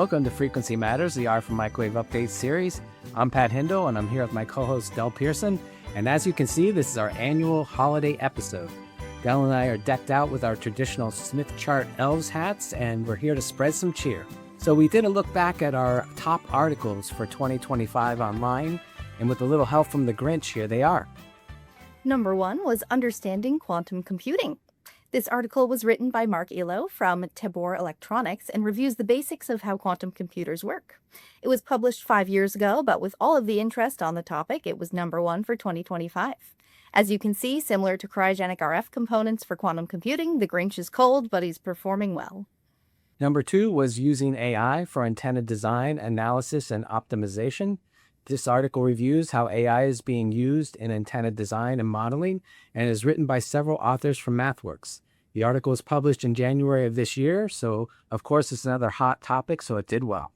Welcome to Frequency Matters, the RF Microwave Update series. I'm Pat Hindle, and I'm here with my co-host, Del Pearson. And as you can see, this is our annual holiday episode. Del and I are decked out with our traditional Smith Chart Elves hats, and we're here to spread some cheer. So we did a look back at our top articles for 2025 online, and with a little help from the Grinch, here they are. Number 1 was Understanding Quantum Computing. This article was written by Mark Illo from Tabor Electronics and reviews the basics of how quantum computers work. It was published 5 years ago, but with all of the interest on the topic, it was number 1 for 2025. As you can see, similar to cryogenic RF components for quantum computing, the Grinch is cold, but he's performing well. Number 2 was Using AI for Antenna Design, Analysis, and Optimization. This article reviews how AI is being used in antenna design and modeling, and is written by several authors from MathWorks. The article was published in January of this year, so of course it's another hot topic, so it did well.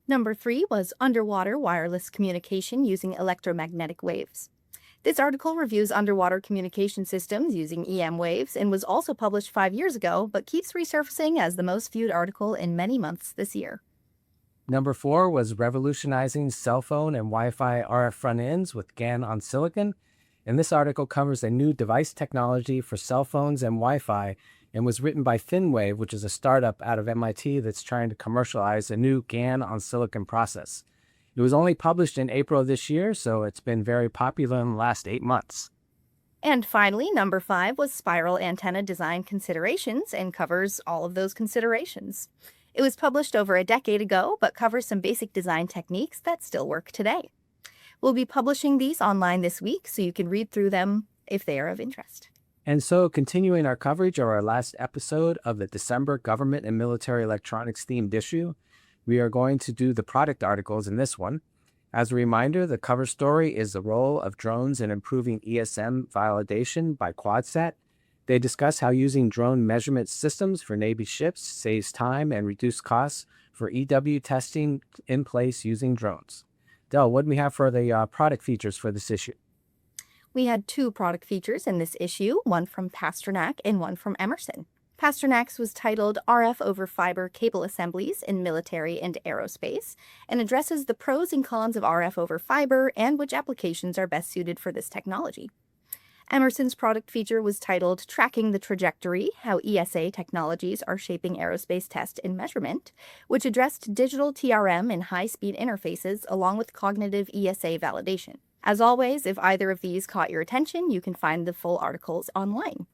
Number 3 was Underwater Wireless Communication Using Electromagnetic Waves. This article reviews underwater communication systems using EM waves and was also published 5 years ago, but keeps resurfacing as the most viewed article in many months this year. Number 4 was Revolutionizing Cell Phone and Wi-Fi RF Front Ends with GaN on Silicon. And this article covers a new device technology for cell phones and Wi-Fi, and was written by ThinWave, which is a startup out of MIT that's trying to commercialize a new GaN on Silicon process. It was only published in April of this year, so it's been very popular in the last 8 months. And finally, number 5 was Spiral Antenna Design Considerations and covers all of those considerations. It was published over a decade ago, but covers some basic design techniques that still work today. We'll be publishing these online this week, so you can read through them if they are of interest. And so, continuing our coverage of our last episode of the December Government and Military Electronics themed issue, we are going to do the product articles in this one. As a reminder, the cover story is the role of drones in improving ESM validation by QuadSat. They discuss how using drone measurement systems for Navy ships saves time and reduces costs for EW testing in place using drones. Del, what do we have for the product features for this issue? We had 2 product features in this issue, one from Pasternak and one from Emerson. Pasternak's was titled RF over Fiber Cable Assemblies in Military and Aerospace, and addresses the pros and cons of RF over fiber and which applications are best suited for this technology. Emerson's product feature was titled Tracking the Trajectory, How ESA Technologies Are Shaping Aerospace Test and Measurement, which addressed digital TRM and high-speed interfaces along with cognitive ESA validation. As always, if either of these caught your attention, you can find the full articles online.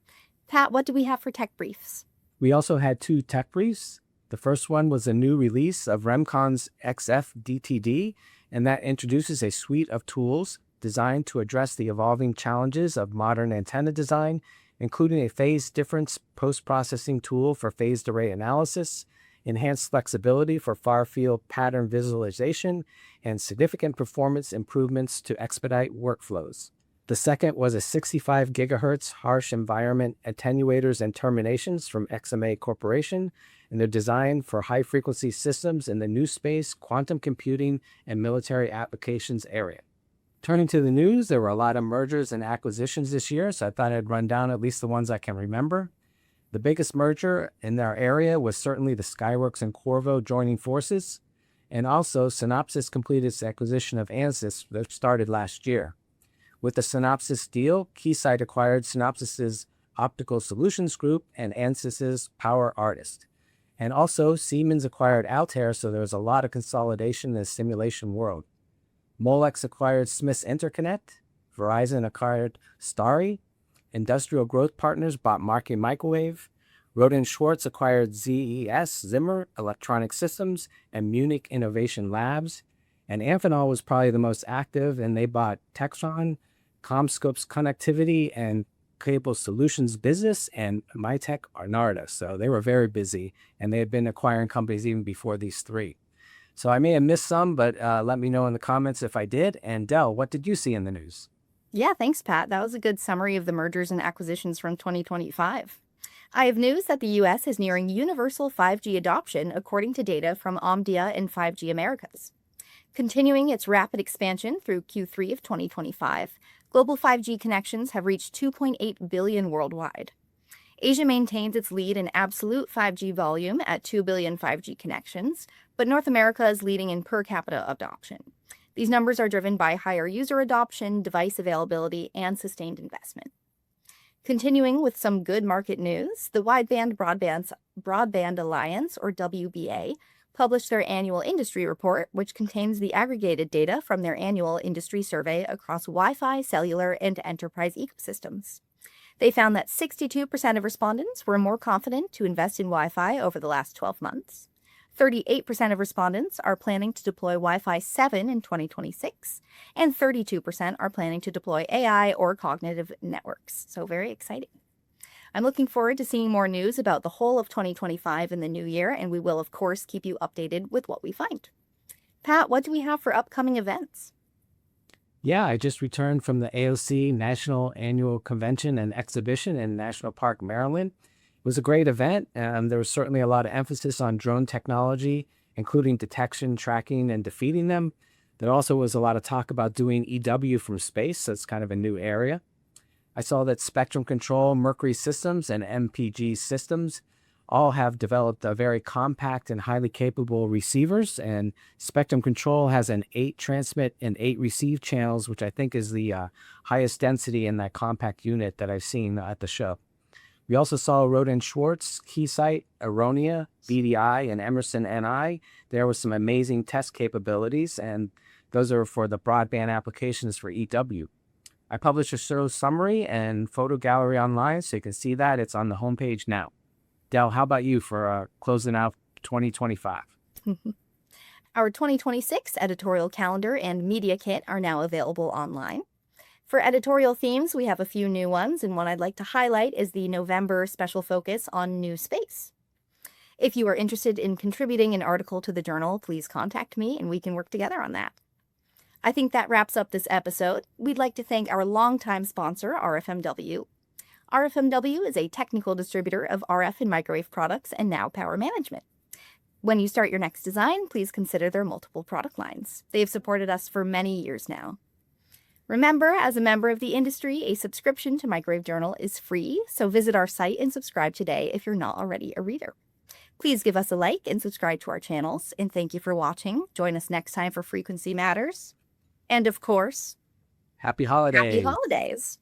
Pat, what do we have for tech briefs? We also had 2 tech briefs. The first one was a new release of Remcon's XF-DTD, and that introduces a suite of tools designed to address the evolving challenges of modern antenna design, including a phase difference post-processing tool for phased array analysis, enhanced flexibility for far-field pattern visualization, and significant performance improvements to expedite workflows. The second was a 65 gigahertz harsh environment attenuators and terminations from XMA Corporation, and they're designed for high-frequency systems in the new space, quantum computing, and military applications area. Turning to the news, there were a lot of mergers and acquisitions this year, so I thought I'd run down at least the ones I can remember. The biggest merger in our area was certainly the Skyworks and Qorvo joining forces, and also Synopsys completed its acquisition of Ansys that started last year. With the Synopsys deal, Keysight acquired Synopsys' Optical Solutions Group and Ansys' PowerArtist. And also, Siemens acquired Altair, so there was a lot of consolidation in the simulation world. Molex acquired Smiths Interconnect, Verizon acquired Starry, Industrial Growth Partners bought Markey Microwave, Rohde & Schwarz acquired ZES, Zimmer Electronic Systems, and Munich Innovation Labs, and Amphenol was probably the most active, and they bought Textron, CommScope's Connectivity and Cable Solutions Business, and Mytech Arnarda. So they were very busy, and they had been acquiring companies even before these 3. So I may have missed some, but let me know in the comments if I did. And Del, what did you see in the news? Yeah, thanks, Pat. That was a good summary of the mergers and acquisitions from 2025. I have news that the U.S. is nearing universal 5G adoption, according to data from Omdia and 5G Americas. Continuing its rapid expansion through Q3 of 2025, global 5G connections have reached 2.8 billion worldwide. Asia maintains its lead in absolute 5G volume at 2 billion 5G connections, but North America is leading in per capita adoption. These numbers are driven by higher user adoption, device availability, and sustained investment. Continuing with some good market news, the Wideband Broadband Alliance, or WBA, published their annual industry report, which contains the aggregated data from their annual industry survey across Wi-Fi, cellular, and enterprise ecosystems. They found that 62% of respondents were more confident to invest in Wi-Fi over the last 12 months. 38% of respondents are planning to deploy Wi-Fi 7 in 2026, and 32% are planning to deploy AI or cognitive networks. So very exciting. I'm looking forward to seeing more news about the whole of 2025 in the new year, and we will, of course, keep you updated with what we find. Pat, what do we have for upcoming events? Yeah, I just returned from the AOC National Annual Convention and Exhibition in National Park, Maryland. It was a great event, and there was certainly a lot of emphasis on drone technology, including detection, tracking, and defeating them. There also was a lot of talk about doing EW from space. That's kind of a new area. I saw that Spectrum Control, Mercury Systems, and MPG Systems all have developed a very compact and highly capable receivers, and Spectrum Control has an 8 transmit and 8 receive channels, which I think is the highest density in that compact unit that I've seen at the show. We also saw Rohde & Schwarz, Keysight, Aronia, BDI, and Emerson NI. There was some amazing test capabilities, and those are for the broadband applications for EW. I published a show summary and photo gallery online, so you can see that. It's on the homepage now. Del, how about you for closing out 2025? Our 2026 editorial calendar and media kit are now available online. For editorial themes, we have a few new ones, and one I'd like to highlight is the November special focus on new space. If you are interested in contributing an article to the journal, please contact me and we can work together on that. I think that wraps up this episode. We'd like to thank our longtime sponsor, RFMW. RFMW is a technical distributor of RF and microwave products and now power management. When you start your next design, please consider their multiple product lines. They have supported us for many years now. Remember, as a member of the industry, a subscription to Microwave Journal is free, so visit our site and subscribe today if you're not already a reader. Please give us a like and subscribe to our channels, and thank you for watching. Join us next time for Frequency Matters. And of course, Happy holidays. Happy holidays.